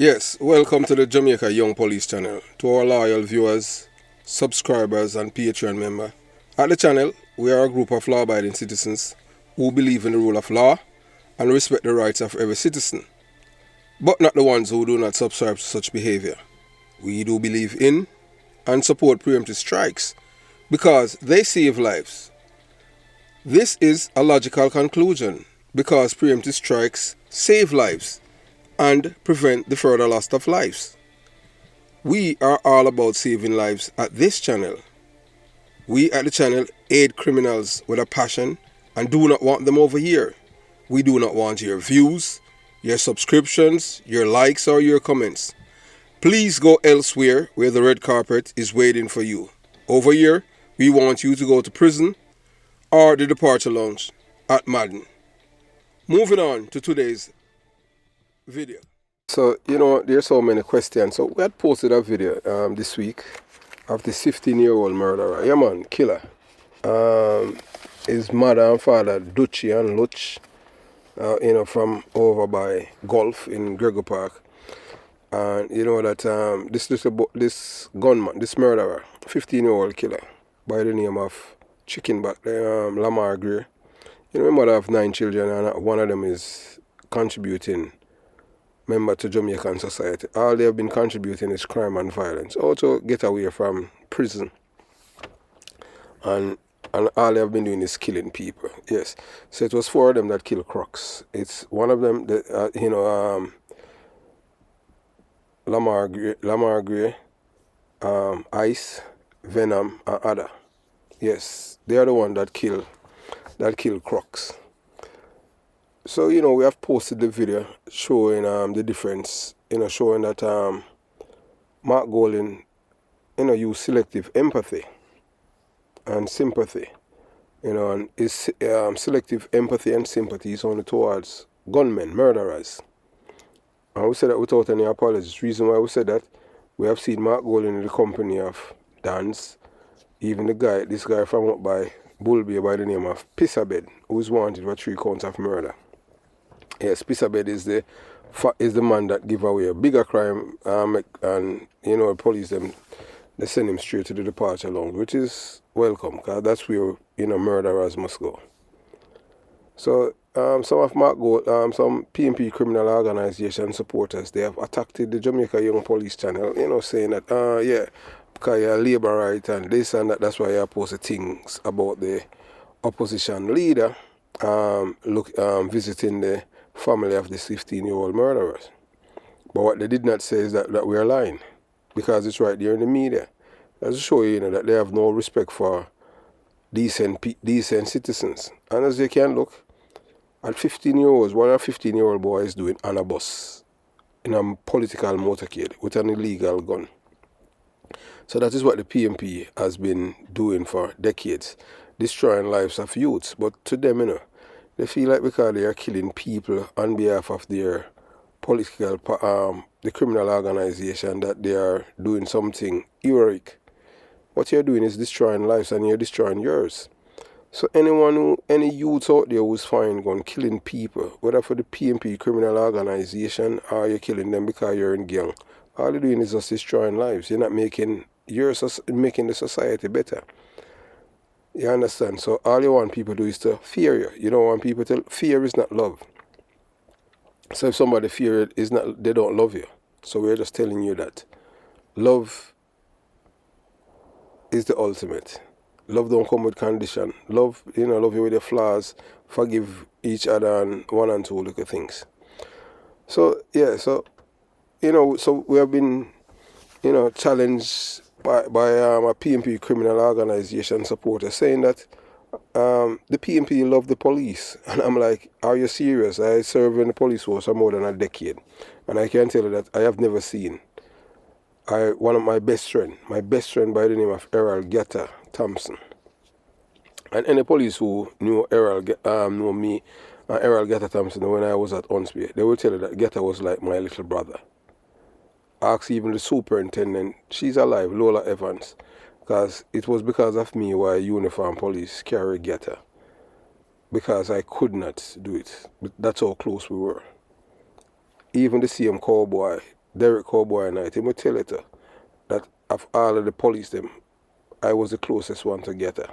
Yes, welcome to the Jamaica Young Police channel. To our loyal viewers, subscribers and Patreon member. At the channel, we are a group of law-abiding citizens who believe in the rule of law and respect the rights of every citizen, but not the ones who do not subscribe to such behavior. We do believe in and support preemptive strikes because they save lives. This is a logical conclusion because preemptive strikes save lives and prevent the further loss of lives. We are all about saving lives at this channel. We at the channel aid criminals with a passion and do not want them over here. We do not want your views, your subscriptions, your likes or your comments. Please go elsewhere where the red carpet is waiting for you. Over here, we want you to go to prison or the departure lounge at Madden. Moving on to today's video. So, there's so many questions. So, we had posted a video this week of this 15-year-old murderer. Yeah, man, killer. His mother and father, Dutchy and Luch, from over by Gulf in Gregor Park. And you know that this gunman, this murderer, 15-year-old killer by the name of Chickenback, Lamar Gray. My mother have 9 children and one of them is contributing member to Jamaican society. All they have been contributing is crime and violence. Also get away from prison. And all they have been doing is killing people. Yes. So it was 4 of them that killed Crooks. It's one of them that, Lamar Gray, Ice, Venom, and Ada. Yes, they are the one that killed Crooks. So, we have posted the video showing the difference, showing that Mark Golding, used selective empathy and sympathy, and his selective empathy and sympathy is only towards gunmen, murderers. And we said that without any apologies. Reason why we said that, we have seen Mark Golding in the company of Dans, even this guy from up by Bullby by the name of Pissabed, who is wanted for 3 counts of murder. Yes, Pissabed is the man that give away a bigger crime, and the police they send him straight to the departure lounge, which is welcome, because that's where murderers must go. So some of Mark Gold, some PMP criminal organization supporters, they have attacked the Jamaica Young Police channel, saying that because you're labor right and this and that, that's why you posted things about the opposition leader visiting the family of this 15-year-old murderers. But what they did not say is that we are lying, because it's right there in the media. That's to show you, that they have no respect for decent citizens. And as you can look, at 15-year-olds, what a 15-year-old boy is doing on a bus in a political motorcade with an illegal gun. So that is what the PMP has been doing for decades, destroying lives of youths. But to them, they feel like because they are killing people on behalf of their political, the criminal organization, that they are doing something heroic. What you're doing is destroying lives, and you're destroying yours. So any youth out there who's fine going killing people, whether for the PMP criminal organization or you're killing them because you're in gang, all you're doing is just destroying lives. You're not making the society better. You understand? So all you want people to do is to fear you. You don't want people to... Fear is not love. So if somebody fear it, they don't love you. So we're just telling you that love is the ultimate. Love don't come with condition. Love, love you with your flaws. Forgive each other and 1 and 2 little things. So, yeah, so we have been, challenged by a PMP criminal organization supporter saying that the PMP love the police. And I'm like, are you serious? I served in the police force for more than a decade. And I can tell you that I have never seen one of my best friend by the name of Errol Getta Thompson. And any police who knew knew me and Errol Getta Thompson when I was at Onsby, they will tell you that Getta was like my little brother. Ask even the superintendent, she's alive, Lola Evans, because it was because of me why uniform police carry Getta. Because I could not do it. But that's how close we were. Even the same cowboy Derek Cowboy Knight, he will tell you too, that of all of the police them, I was the closest one to Getta.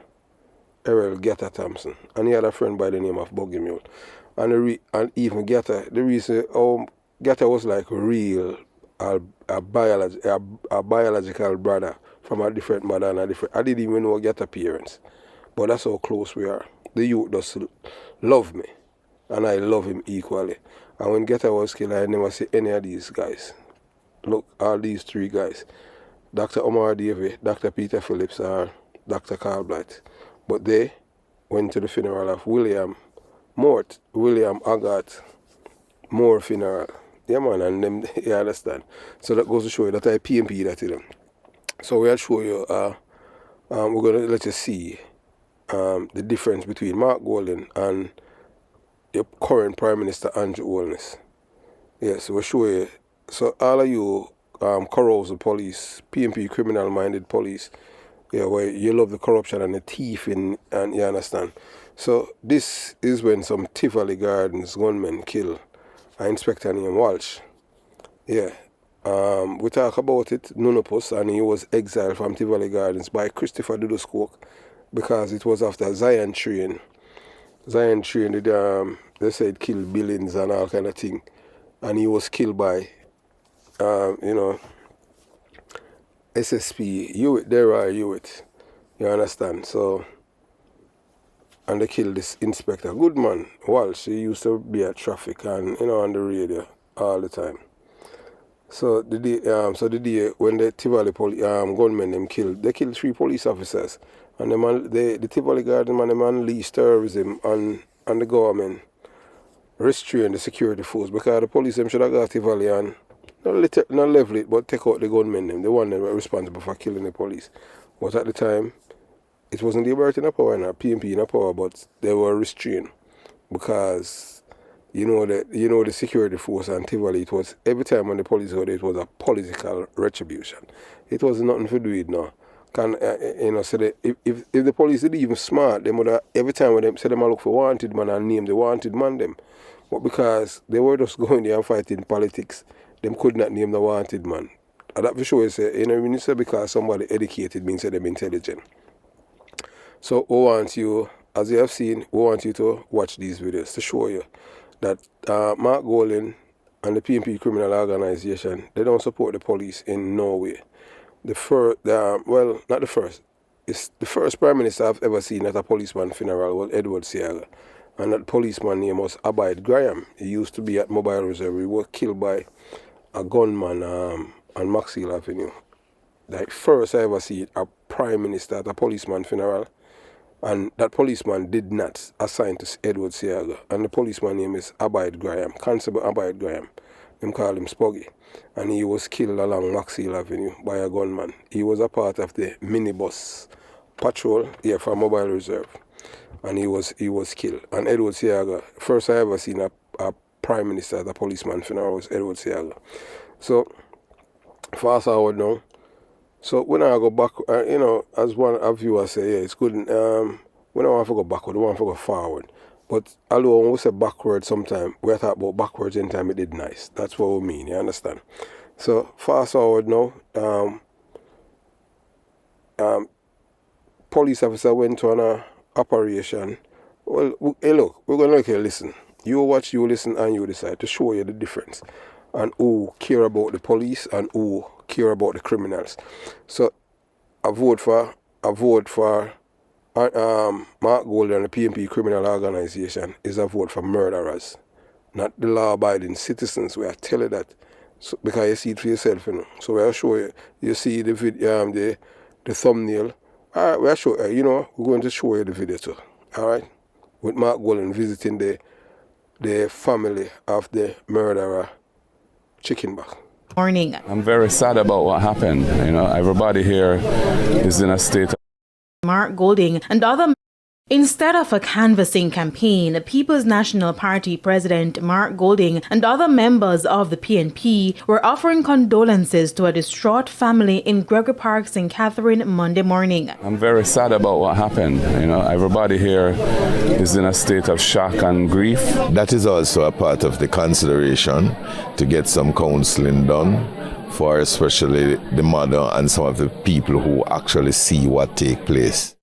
Errol Getta Thompson. And he had a friend by the name of Buggy Mule. And even Getta, the reason Getta was like real a biological brother from a different mother and a different. I didn't even know Getta parents. But that's how close we are. The youth does love me. And I love him equally. And when Getta was killed, I never see any of these guys. Look, all these three guys. Dr. Omar Davey, Dr. Peter Phillips, or Dr. Carl Blight. But they went to the funeral of William Agat Moore funeral. Yeah, man, and them, you understand. So that goes to show you that I PMP that to them. So we'll show you, we're going to let you see the difference between Mark Golding and your current Prime Minister Andrew Holness. Yes, we'll show you. So all of you corrosive police, PMP criminal-minded police, yeah, where you love the corruption and the thief, and you understand. So this is when some Tivoli Gardens gunmen kill an inspector named Walsh. Yeah. We talk about it, Nunopus, and he was exiled from Tivoli Gardens by Christopher Dudoscoke because it was after Zion train. Zion train, they said killed Billings and all kind of thing. And he was killed by, SSP, Hewitt, Hewitt. You understand? So, and they killed this inspector. Good man, Walsh. He used to be at traffic and, on the radio all the time. So the day when the Tivoli gunmen them killed, they killed 3 police officers. And the Tivoli Garden man, them unleashed terrorism on the government, restrain the security force, because the police them should have got Tivoli and not level it, but take out the gunmen them, the one that were responsible for killing the police. But at the time, it wasn't the Liberty in power, not PMP in power, but they were restrained because the security force and Tivoli, it was every time when the police were there, it was a political retribution. It was nothing to do with now. So if the police didn't even smart, they would have, every time when they said them look for wanted man and name the wanted man them. But because they were just going there and fighting politics, them could not name the wanted man. And that for sure is, when you say because somebody educated means that they're intelligent. So we want you, as you have seen, we want you to watch these videos to show you that Mark Golding and the PMP criminal organization, they don't support the police in no way. Not the first. It's the first Prime Minister I've ever seen at a policeman funeral was Edward Seaga. And that policeman name was Abide Graham. He used to be at Mobile Reserve. He was killed by a gunman on Maxwell Avenue. Like first I ever see a Prime Minister at a policeman funeral. And that policeman did not assign to Edward Seaga. And the policeman name is Abide Graham, Constable Abide Graham. Them call him Spuggy. And he was killed along Maxwell Avenue by a gunman. He was a part of the minibus patrol here from Mobile Reserve. And he was killed. And Edward Seaga, first I ever seen a Prime Minister at a policeman funeral was Edward Seaga. So, fast forward now. So when I go back, as one of you say, yeah, it's good. We don't want to go backward, we want to go forward. But although when we say backward sometime, we talk about backwards in time it did nice. That's what we mean, you understand? So fast forward now, police officer went on a operation. Well, hey look, we're going to let you listen. You watch, you listen, and you decide to show you the difference. And who care about the police and who care about the criminals. So a vote for Mark Golding and the PMP criminal organization is a vote for murderers, not the law-abiding citizens. We are telling you that, so, because you see it for yourself, So we'll show you. You see the video, the thumbnail. All right, we'll show you. We're going to show you the video too. All right, with Mark Golding visiting the family of the murderer, Chickenback. Morning. I'm very sad about what happened. Everybody here is in a state of Mark Golding and other Instead of a canvassing campaign, People's National Party President Mark Golding and other members of the PNP were offering condolences to a distraught family in Gregory Park, St. Catherine Monday morning. I'm very sad about what happened. Everybody here is in a state of shock and grief. That is also a part of the consideration to get some counseling done for especially the mother and some of the people who actually see what take place.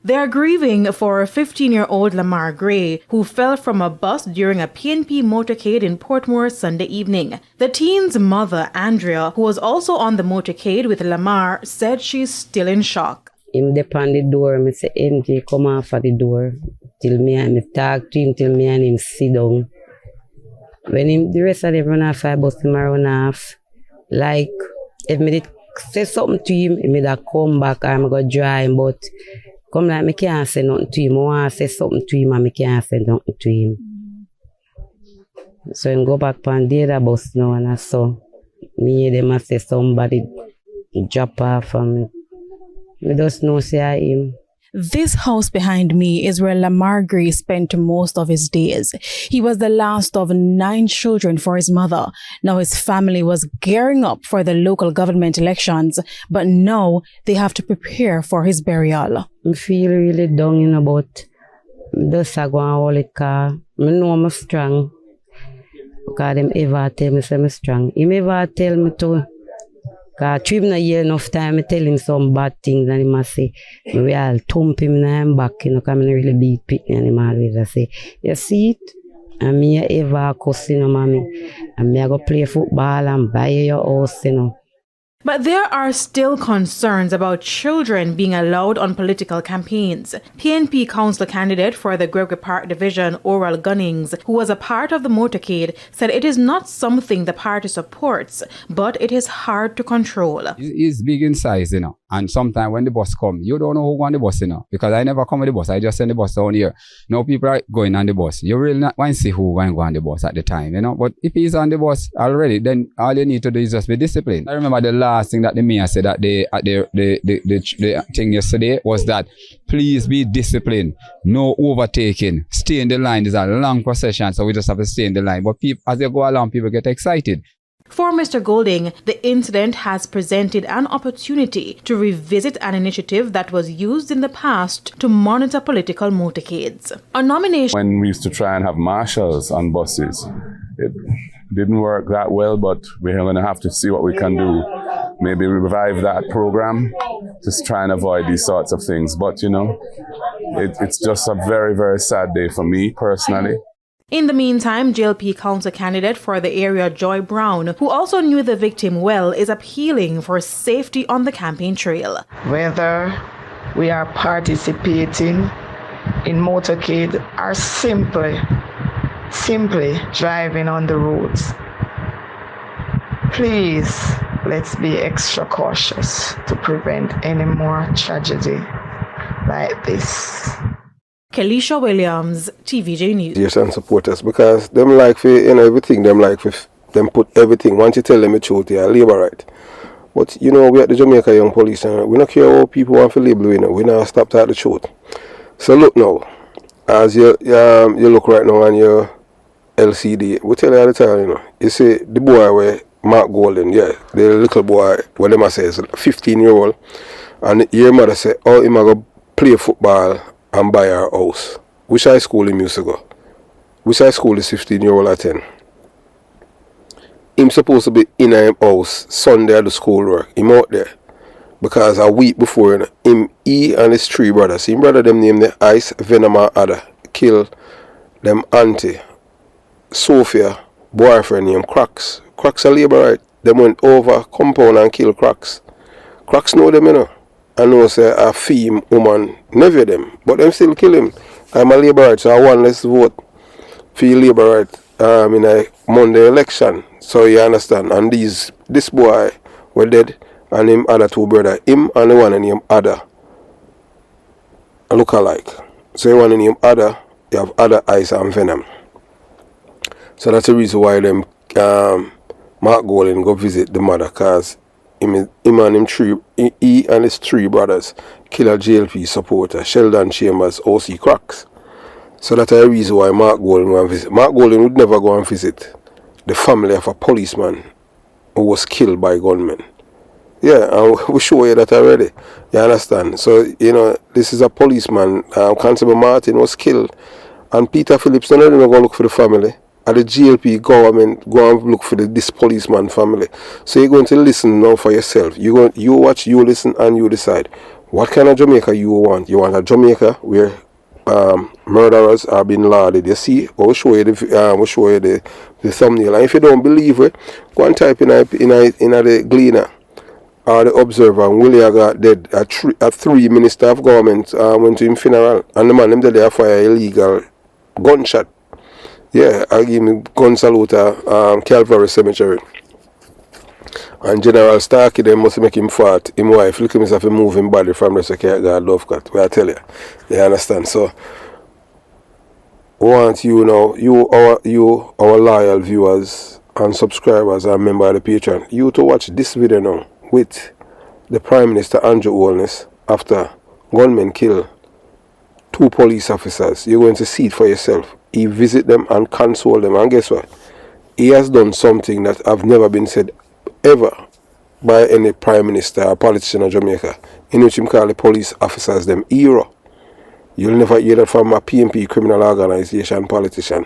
They are grieving for 15-year-old Lamar Gray, who fell from a bus during a PNP motorcade in Portmore Sunday evening. The teen's mother, Andrea, who was also on the motorcade with Lamar, said she's still in shock. Him dep on the door, I say, MJ, come off at the door. Till me and me talk to him, till me and him sit down. When the rest of them run off, I bust him run off. Like, if me did say something to him, he may come back, I'm going to dry him, but come like me can't say nothing to him. I want to say something to him and me can't say nothing to him. So I go back on the other bus now and I saw me them I say somebody drop off from me. I just know say I him. This house behind me is where Lamar Gray spent most of his days. He was the last of 9 children for his mother. Now his family was gearing up for the local government elections, but now they have to prepare for his burial. I feel really down, but just I go and hold it car. I know I'm strong. Because them ever tell me say I'm strong. He ever tell me to. Because I not hear enough time, I tell him some bad things and he must say, maybe I'll thump him in him back, because I really beat Pitney and him always I say, you see it? And me ever cuss, mommy. And me I go play football and buy your house, But there are still concerns about children being allowed on political campaigns. PNP council candidate for the Gregory Park division, Oral Gunnings, who was a part of the motorcade, said it is not something the party supports, but it is hard to control. It's big in size, and sometimes when the bus come, you don't know who go on the bus, because I never come with the bus. I just send the bus down here. No people are going on the bus. You really not want to see who going to go on the bus at the time, But if he's on the bus already, then all you need to do is just be disciplined. I remember the last thing that the mayor said at the thing yesterday was that please be disciplined, no overtaking, stay in the line. There's a long procession, so we just have to stay in the line. But people, as they go along, people get excited. For Mr. Golding, the incident has presented an opportunity to revisit an initiative that was used in the past to monitor political motorcades. A nomination. When we used to try and have marshals on buses, it didn't work that well, but we're going to have to see what we can do. Maybe revive that program, just try and avoid these sorts of things. But, it's just a very, very sad day for me personally. In the meantime, JLP council candidate for the area, Joy Brown, who also knew the victim well, is appealing for safety on the campaign trail. Whether we are participating in motorcade or simply driving on the roads, please let's be extra cautious to prevent any more tragedy like this. Kelisha Williams, TVJ News. Yes, and support us because them like for everything. Them like for them put everything. Once you tell them the truth, they are labor right. But we at the Jamaica Young Police, and we don't care how people want to label. We not stop to the truth. So look now, as you look right now on your LCD, we tell you all the time. You see the boy where Mark Golden, the little boy, what them say is 15-year-old, and your mother say, oh, he might go play football and buy our house. Which high school him used to go? Which high school is 15-year-old attend? Him supposed to be in a house Sunday at the school work. Him out there. Because a week before, he and his 3 brothers, him brother them named the Ice, Venom and Ada, kill them auntie, Sophia, boyfriend named Cracks. Cracks a labor right. Them went over compound and kill Cracks. Cracks know them, I know say a femme woman never them, but them still kill him. I'm a labor right, so I want let's vote for labor right in a Monday election. So you understand. And this boy were dead, and him other 2 brother, him and the one named Ada, look alike. So the one named Ada, you have Ada, Ice and Venom. So that's the reason why them Mark Golden go visit the mother, cause him and him three, he and his three brothers kill a JLP supporter, Sheldon Chambers, OC Cracks. So that's the reason why Mark Golden went and visit. Mark Golden would never go and visit the family of a policeman who was killed by gunmen. Yeah, and we show you that already. You understand? So, this is a policeman. Constable Martin was killed. And Peter Phillips, none of them are going to look for the family. And the GLP government go and look for this policeman family. So you're going to listen now for yourself. You watch, you listen, and you decide. What kind of Jamaica you want? You want a Jamaica where murderers are being lauded? You see? We'll show you the thumbnail. And if you don't believe it, go and type in the Gleaner or the Observer, and Willie got dead. A three minister of government went to him funeral, and the man them dead there fire illegal gunshot. Yeah, I give him gun salute at Calvary Cemetery. And General Starkey them must make him fart. Him wife look at himself and move him body from the second guard love cut. Where I tell you. You understand? So we want you now, our loyal viewers and subscribers and members of the Patreon, you to watch this video now with the Prime Minister Andrew Holness after gunmen kill 2 police officers. You're going to see it for yourself. He visit them and console them, and guess what? He has done something that have never been said ever by any Prime Minister or politician of Jamaica, in which him call the police officers them hero. You'll never hear that from a PNP criminal organization politician.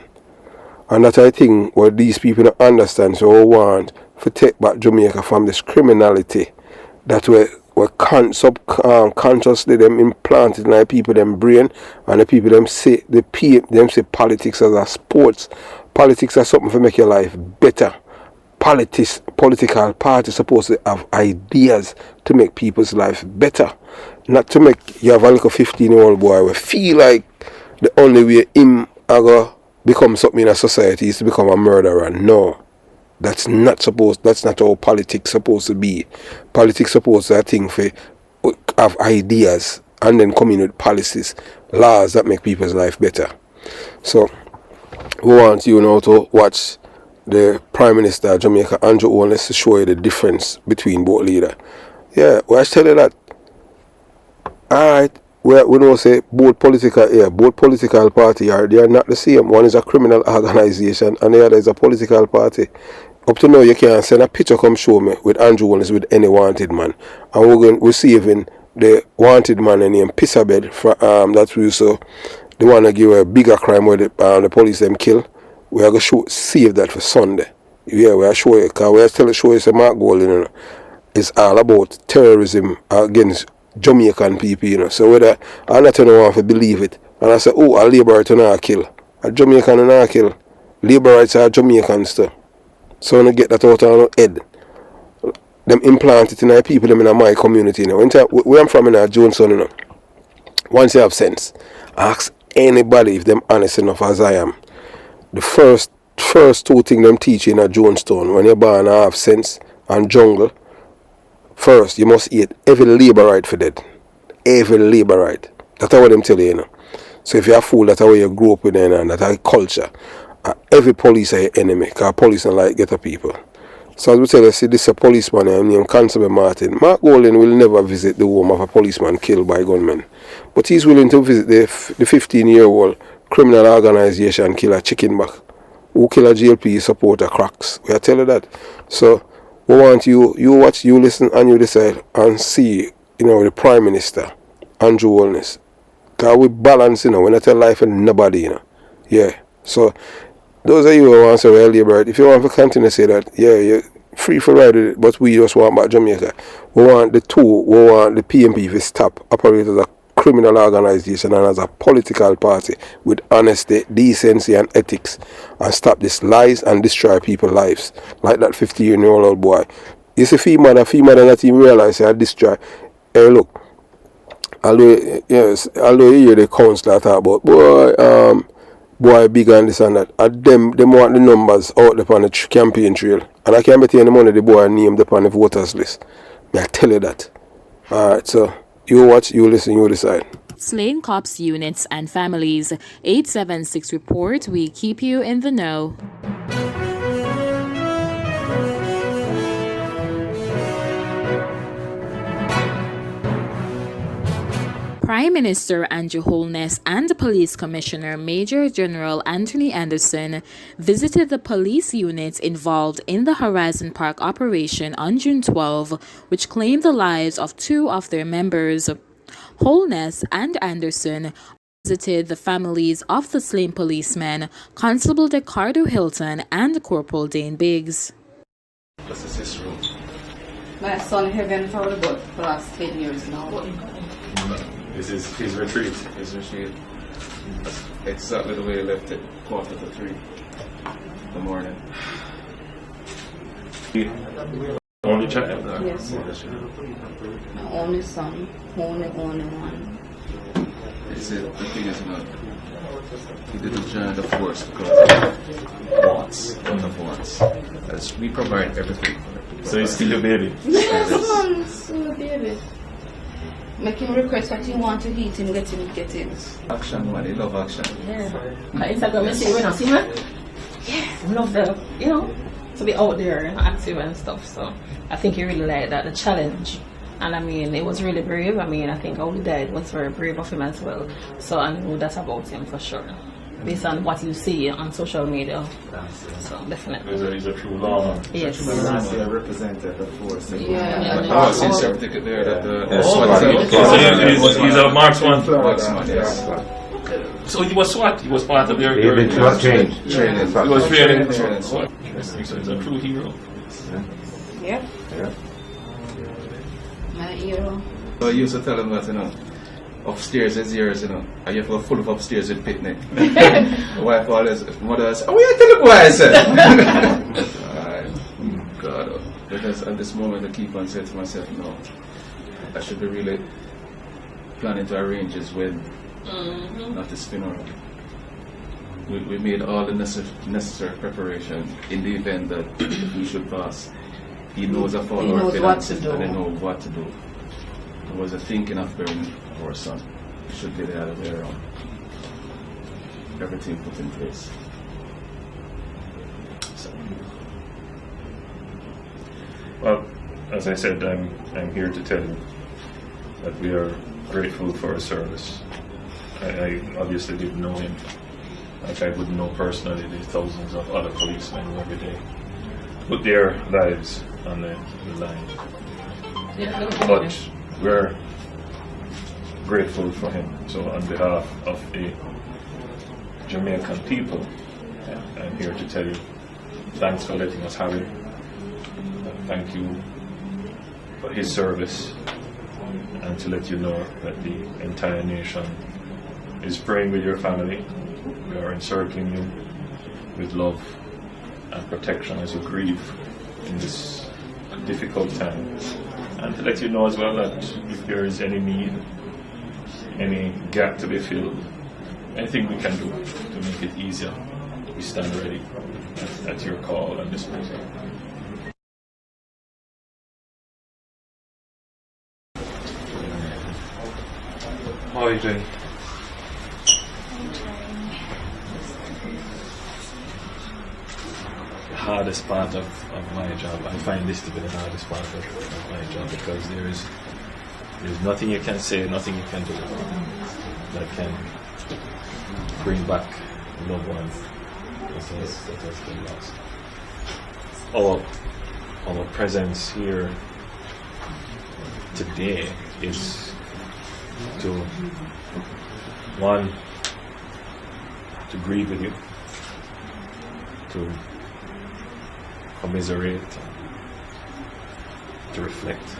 And that I think what these people don't understand, so we want to take back Jamaica from this criminality that were subconsciously them implanted in the people them brain, and the people them say politics as a sports. Politics is something to make your life better. Political parties supposed to have ideas to make people's life better. Not to make you have a little 15-year-old boy who feel like the only way him become something in a society is to become a murderer. No. That's not how politics supposed to be. Politics supposed to, I think, have ideas and then come in with policies, laws that make people's life better. So we want you now to watch the Prime Minister of Jamaica, Andrew Holness, to show you the difference between both leaders. Yeah, well, I tell you that. Alright, we don't say both political party they are not the same. One is a criminal organization and the other is a political party. Up to now, you can't send a picture come show me with Andrew Holness with any wanted man. And we're saving the wanted man named Pissabed that we so they want to give a bigger crime where the police them kill. We are going to save that for Sunday. Yeah, we are showing you, because we are still showing you Mark Golden, it's all about terrorism against Jamaican people, So whether I'm not going to want to believe it, and I say, a labor right not kill. A Jamaican not kill. Labor rights are Jamaicans too. So when I get that out of our head, them implant it in our people, them in my community. Where I'm from in Jonestown, once you have sense, ask anybody if them honest enough as I am. The first 2 things them teach in Jonestown, when you're born and have sense and jungle, first you must eat every labor right for dead. Every labor right. That's what them tell you, So if you're a fool, that's how you grew up with and that's a culture. Every police are your enemy, because police don't like ghetto people. So as we tell you, see, this is a policeman named Constable Martin. Mark Golden will never visit the home of a policeman killed by gunmen. But he's willing to visit the 15-year-old criminal organization killer Chickenback, who kill a GLP supporter Cracks. We are telling that. So we want you watch, you listen, and you decide and see, the Prime Minister, Andrew Holness. Because we balance, we not tell life and nobody, Yeah. So those of you who want to say, well, labor, if you want to continue to say that, yeah, you're free for ride with it, but we just want back Jamaica. We want the PNP to stop operating as a criminal organization and as a political party with honesty, decency and ethics, and stop these lies and destroy people's lives. Like that 15-year-old boy. You see, female not even realize they destroy. Hey, look, although you hear the councillor talk about, boy big and this and that, and them want the numbers out there on the campaign trail. And I can't bet you any money the boy named upon the voters list. I tell you that. Alright, so you watch, you listen, you decide. Slain cops, units, and families. 876 report. We keep you in the know. Prime Minister Andrew Holness and Police Commissioner Major General Anthony Anderson visited the police units involved in the Horizon Park operation on June 12, which claimed the lives of 2 of their members. Holness and Anderson visited the families of the slain policemen, Constable Decardo Hilton and Corporal Dane Biggs. What's the sister room? My son has been for the last 10 years now. This is his retreat. His retreat. That's exactly the way he left it, 2:45 in the morning. Only child? Yes. My only son, only one. He said the thing is not, he didn't join the force because of wants. As we provide everything for him. So he's still a baby? Yes, man, still a baby. Make him request what he want to eat him, get him. Action, man, he love action. Yeah. Instagram, see, we not see, man? Yeah. We love the, to be out there and active and stuff. So I think he really liked that, the challenge. And I mean, it was really brave. I mean, I think how he died was very brave of him as well. So I know that about him for sure, based on what you see on social media. So definitely. He's a true lawman. Yes. He represented the force. Yeah. Oh, see certificate there that the SWAT team. He's a marksman. Marksman, yes. So he was SWAT. He was part of their training. He was training SWAT. So he's a true hero. Yep. Yeah. My hero. So I used to tell him that, upstairs is yours, and you have to go full of upstairs with picnic. The wife always, mother says, oh, yeah, tell the boy, I said. God, because at this moment I keep on saying to myself, no, I should be really planning to arrange his wedding, not his funeral. We made all the necessary preparation in the event that we should pass. He knows of all our finances and he knows what to do. There was a thinking of burying our son. It should be the other way around. Everything put in place. So. Well, as I said, I'm here to tell you that we are grateful for his service. I obviously didn't know him, like I wouldn't know personally the thousands of other policemen who every day put their lives on the line. But we're grateful for him. So on behalf of the Jamaican people, I'm here to tell you, thanks for letting us have him. Thank you for his service, and to let you know that the entire nation is praying with your family. We are encircling you with love and protection as you grieve in this difficult time. And to let you know as well that if there is any need, any gap to be filled, anything we can do to make it easier, we stand ready at your call and disposal. How are you doing? The hardest part of my job, I find this to be the hardest part of my job, because there's nothing you can say, nothing you can do that can bring back loved ones that has been lost. Our presence here today is to, one, to grieve with you, to commiserate, to reflect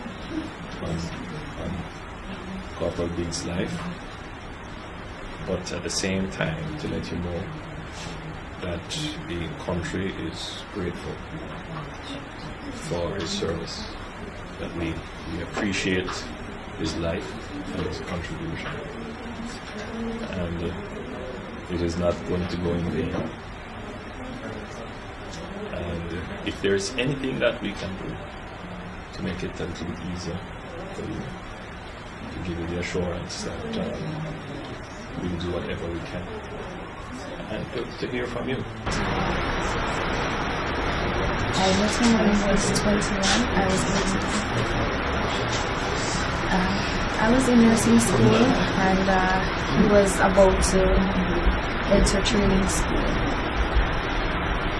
on Corporal Biggs' life, but at the same time to let you know that the country is grateful for his service, that we appreciate his life and his contribution, and it is not going to go in vain. And if there's anything that we can do to make it a little bit easier for you, to give you the assurance that we'll do whatever we can, and to hear from you. I met him when I was 21. I was 18. I was in nursing school and he was about to enter training school.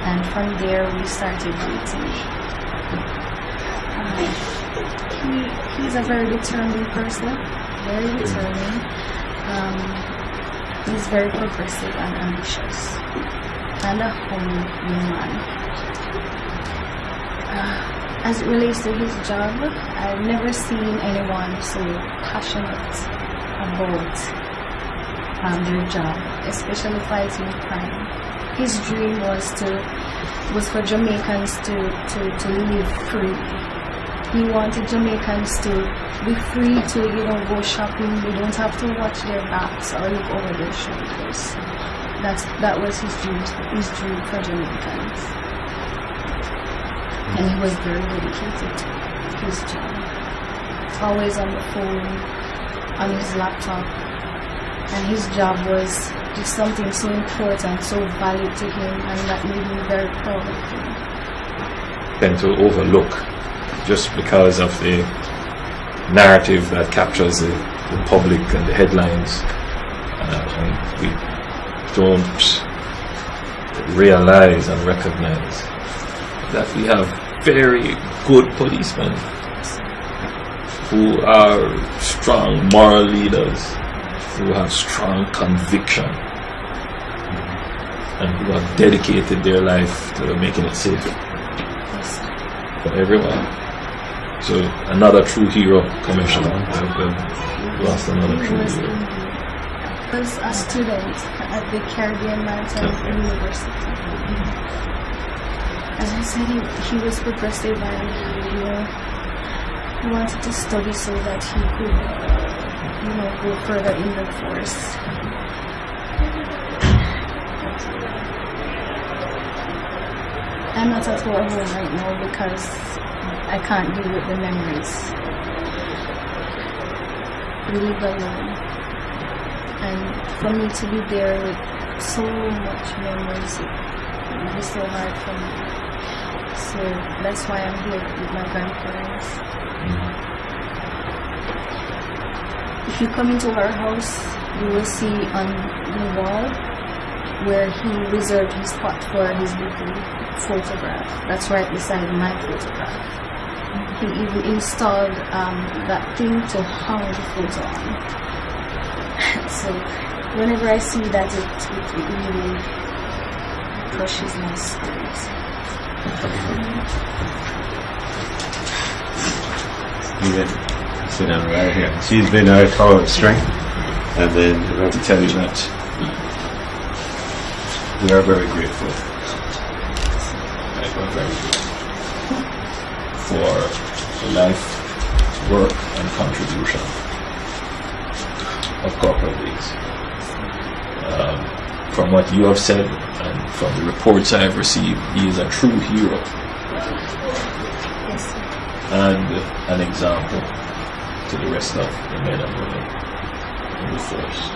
And from there we started dating. He's a very determined person, very determined. He's very progressive and ambitious, and a homely young man. As it relates to his job, I've never seen anyone so passionate about their job, especially fighting crime. His dream was for Jamaicans to live free. He wanted Jamaicans to be free to, go shopping. They don't have to watch their backs or look over their shoulders. That was his dream for Jamaicans. And he was very dedicated to his job. Always on the phone, on his laptop. And his job was just something so important, so valued to him, and that made me very proud of him. Tend to overlook just because of the narrative that captures the public and the headlines. And we don't realize and recognize that we have very good policemen who are strong moral leaders, who have strong conviction, and who have dedicated their life to making it safer for everyone. So another true hero, Commissioner. We've lost another true hero. I was a student at the Caribbean Maritime University. As I said, he was progressive and he wanted to study so that he could go further in the force. I'm not at home right now because I can't deal with the memories. We live alone. And for me to be there with so much memories, it would be so hard for me. So that's why I'm here with my grandparents. If you come into our house, you will see on the wall where he reserved his spot for his little photograph. That's right beside my photograph. He even installed that thing to hang the photo on. So whenever I see that, it really crushes my spirit. Sit down right here. She's been our tower of strength, and then we're going to tell you that we are very grateful. We're very grateful for the life, work, and contribution of Corporal Biggs. From what you have said and from the reports I have received, he is a true hero and an example to the rest of the men and women in the force.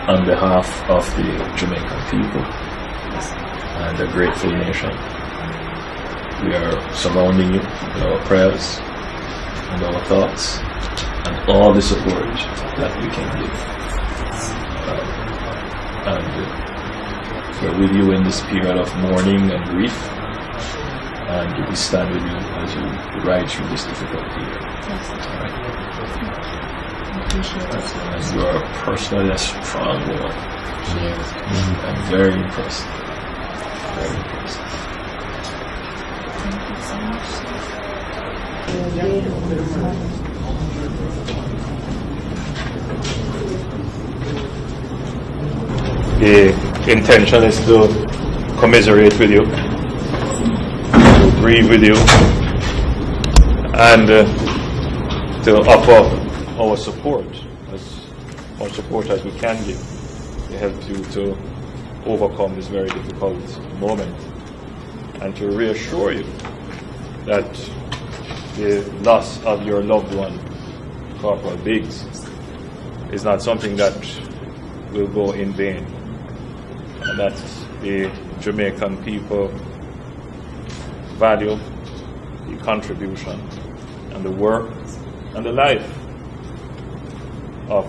On behalf of the Jamaican people and the grateful nation, we are surrounding you with our prayers and our thoughts and all the support that we can give. And we're with you in this period of mourning and grief, and we stand with you as you ride through this difficult period. And you are personally a strong woman. I'm very impressed. Very impressed. Thank you so much. The intention is to commiserate with you, to grieve with you, and to offer our support, as much support as we can give, to help you to overcome this very difficult moment, and to reassure you that the loss of your loved one, Corporal Biggs, is not something that will go in vain, and that the Jamaican people value the contribution and the work and the life of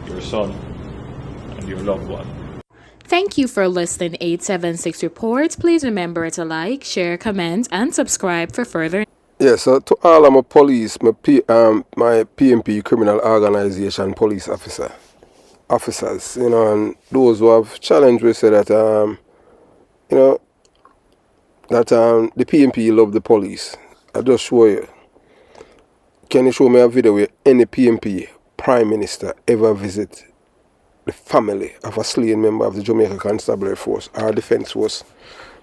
your son and your loved one. Thank you for listening 876 Reports. Please remember to like, share, comment, and subscribe for further. Yeah, so to all of my police, my PMP criminal organization police officers, you know, and those who have challenged, we say that, you know, that the PMP love the police. I just show you. Can you show me a video where any PMP Prime Minister ever visit the family of a slain member of the Jamaica Constabulary Force or Defence Force?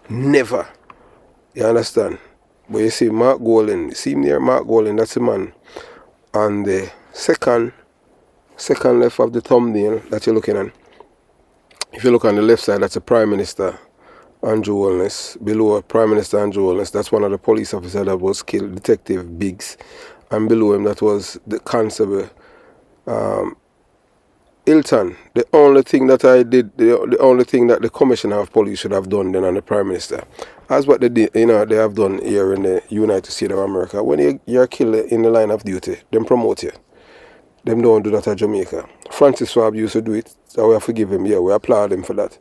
Never. You understand? But you see Mark Golding, see him there, Mark Golding, that's the man on the second left of the thumbnail that you're looking at. If you look on the left side, that's the Prime Minister Andrew Holness. Below Prime Minister Andrew Holness, that's one of the police officers that was killed, Detective Biggs. And below him, that was the Constable Hilton. The only thing that I did, the only thing that the Commissioner of Police should have done then on the Prime Minister, as what they did, you know, they have done here in the United States of America. When you're killed in the line of duty, them promote you. Them don't do that at Jamaica. Francis Swab used to do it, so we have to forgive him. Yeah, we applaud him for that.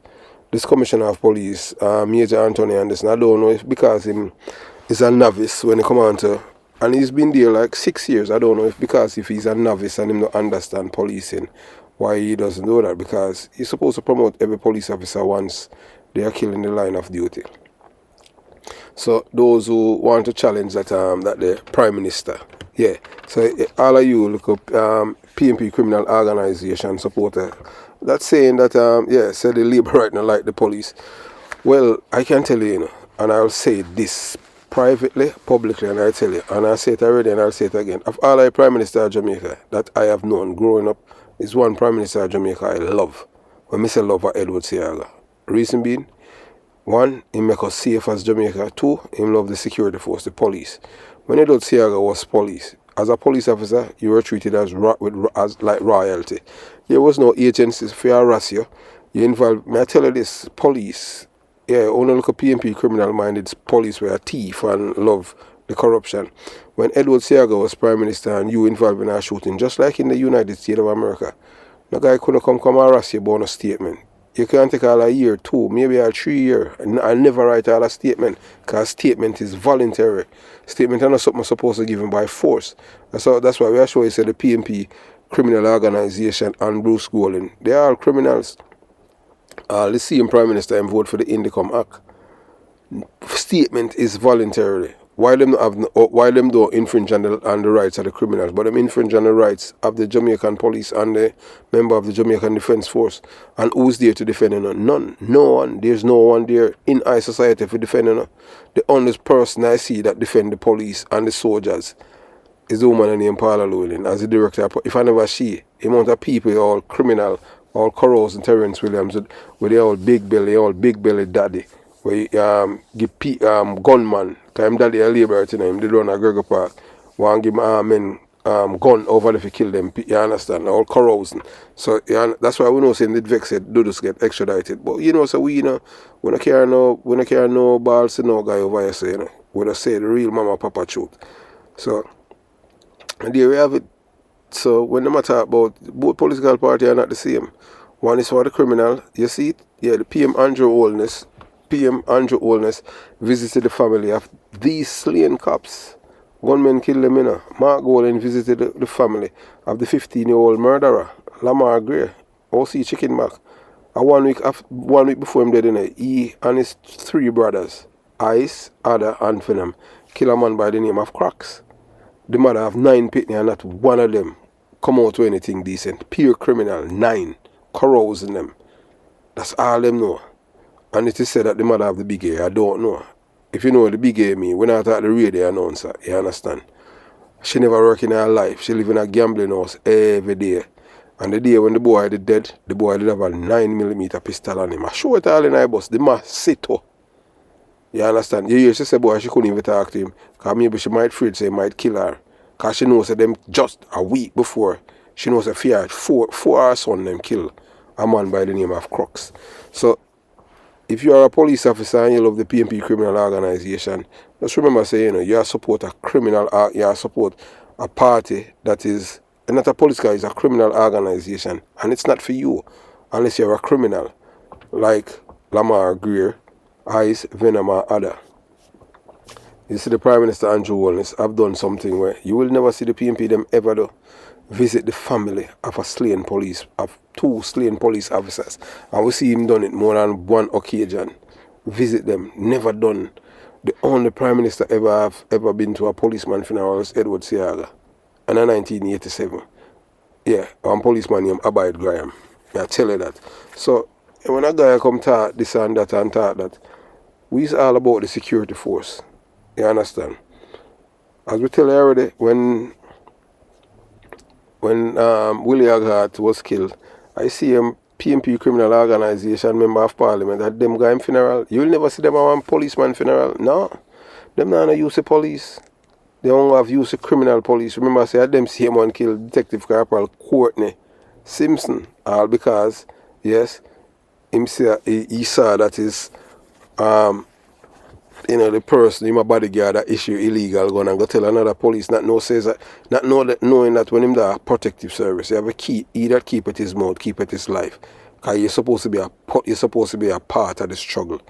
This Commissioner of Police, Major Anthony Anderson, I don't know if because him is a novice when he come on to, and he's been there like 6 years. I don't know if because if he's a novice and him don't understand policing, why he doesn't do that, because he's supposed to promote every police officer once they are killed in the line of duty. So those who want to challenge that that the Prime Minister, yeah. So all of you look up PMP criminal organization supporter. That's saying that yeah, say the Labour right now like the police. Well, I can tell you, you know, and I'll say this privately, publicly, and I tell you, and I say it already and I'll say it again. Of all the Prime Minister of Jamaica that I have known growing up, is one Prime Minister of Jamaica I love. When I say love, Edward Seaga. Reason being, one, he make us safe as Jamaica. Two, he love the security force, the police. When Edward Seaga was police, as a police officer, you were treated as like royalty. There was no agencies for your harass you. You involved, may I tell you this, police, yeah, only look at PMP criminal-minded police were a thief and love the corruption. When Edward Seaga was Prime Minister and you involved in a shooting, just like in the United States of America, no guy couldn't come harass you about a statement. You can't take all a year, 2, maybe a 3 year, and I'll never write all a statement, because statement is voluntary. Statement is not something supposed to given by force. So that's why we are showing the PMP criminal organization and Bruce Golding. They are all criminals. The same Prime Minister and vote for the Indicom Act. Statement is voluntary. Why them don't infringe on the rights of the criminals, but them infringe on the rights of the Jamaican police and the member of the Jamaican Defence Force. And who's there to defend them? None. No one. There's no one there in our society for defending them. The only person I see that defend the police and the soldiers is the woman named Paula Llewellyn as the director. If I never see the amount of people all criminal, all Corals and Terrence Williams with their all big belly daddy. Where you give gunman, because him daddy a labourer to him, they run a Gregor Park, want give men gun over if you kill them, you understand, all corrosion. So that's why we know saying that Vex said Dudus get extradited. But you know, so we don't care no balls to no guy over here, so you know. We just say the real mama papa truth. So and there we have it. So when the matter about both political parties are not the same. One is for the criminal, you see it? Yeah, the PM Andrew Holness visited the family of these slain cops. Gunmen killed them, you know. Mark Golding visited the family of the 15-year-old murderer, Lamar Gray, OC Chicken Back. And 1 week before him dead, you know, he and his 3 brothers, Ice, Ada, and Phenom, kill a man by the name of Cracks. The mother have 9 pitney and not one of them come out to anything decent. Pure criminal, 9. Corrosion them. That's all them know. And it is said that the mother have the big A. I don't know. If you know what the big A mean, when I talk the radio announcer, you understand. She never work in her life. She live in a gambling house every day. And the day when the boy did dead, the boy did have a 9mm pistol on him. I show it all in her bus. The man sit up. You understand? You hear she say, boy, she couldn't even talk to him. Because maybe she might afraid say he might kill her. Because she knows that them just a week before, she knows that fear 4 hours son them kill a man by the name of Crooks. So, if you are a police officer and you love the PMP criminal organization, just remember saying, you support a criminal, you support a party that is not a political, it's a criminal organization, and it's not for you unless you're a criminal like Lamar Greer, Ice, Venom, or other. You see, the Prime Minister Andrew Holness have done something where you will never see the PNP them ever do visit the family of a slain police, of 2 slain police officers, and we see him done it more than one occasion. Visit them, never done. The only Prime Minister ever been to a policeman funeral was Edward Seaga, and in 1987. Yeah, one policeman named Abide Graham. I tell you that. So when a guy come talk this and that and talk that, we's all about the security force. You understand? As we tell you already, when Willie Aghart was killed, I see him PNP criminal organization member of parliament at them guy funeral. You will never see them at one policeman funeral. No. Them not use the police. They only have used the criminal police. Remember I said them same one killed Detective Corporal Courtney Simpson. All because, yes, he saw that his the person, him a bodyguard that issue illegal gun and go tell another police knowing that when him there protective service, you have a key, either keep at his mouth, keep at his life. Because you're supposed to be a part of the struggle.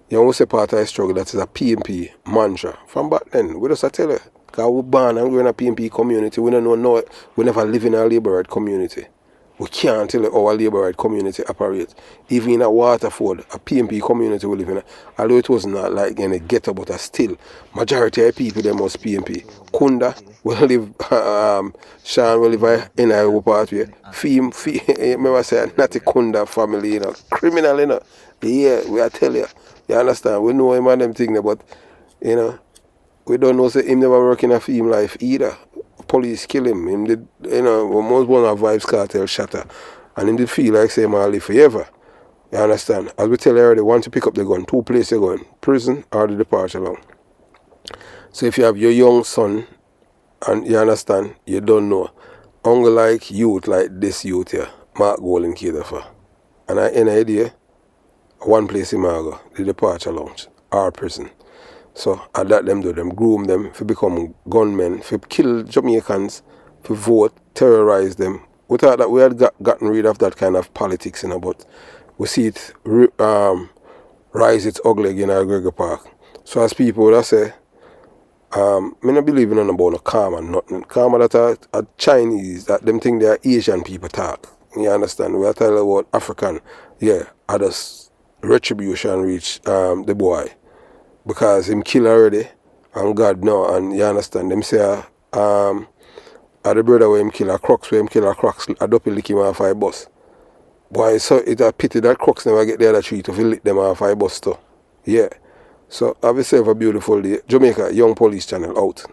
You know, say part of the struggle, that is a PNP mantra. From back then, we just tell you, because we're born and we're in a PNP community, we don't know it, we never live in a labor right community. We can't tell you how a labor right community operates. Even in a Waterford, a PNP community we live in, although it was not like in a ghetto, but still, majority of people them was PNP. Kunda will live, Sean will live in a pathway. Remember I said, not a Kunda family, criminal, Yeah, we are tell you. You understand? We know him and them things, but, we don't know say him never work in a film life either. Police kill him. Him did, most one of Vibes Cartel shatter. And him did feel like say man live forever. You understand? As we tell you already, once you pick up the gun, 2 places you're going. Prison or the departure long. So if you have your young son, and you understand, you don't know. Only like youth, like this youth here, Mark Golden cater for. And I any idea, one place in Margo, the departure lounge, or prison. So I let them do them, groom them, to become gunmen, to kill Jamaicans, to vote, terrorize them. We thought that we had gotten rid of that kind of politics, but we see it rise its ugly again at Gregory Park. So as people would say, I don't believe in about no karma, nothing. Karma that are Chinese, that them think they are Asian people talk. You understand? We are telling about African, others retribution reach the boy. Because him kill already, and God know, and you understand, them say, the brother where him kill a Crux, where him kill a Crux, a dopey lick him off a bus. Boy, so it's a pity that Crux never get the other 3 to lick them off a bus too. Yeah. So have yourself a beautiful day. Jamaica, Young Police Channel out.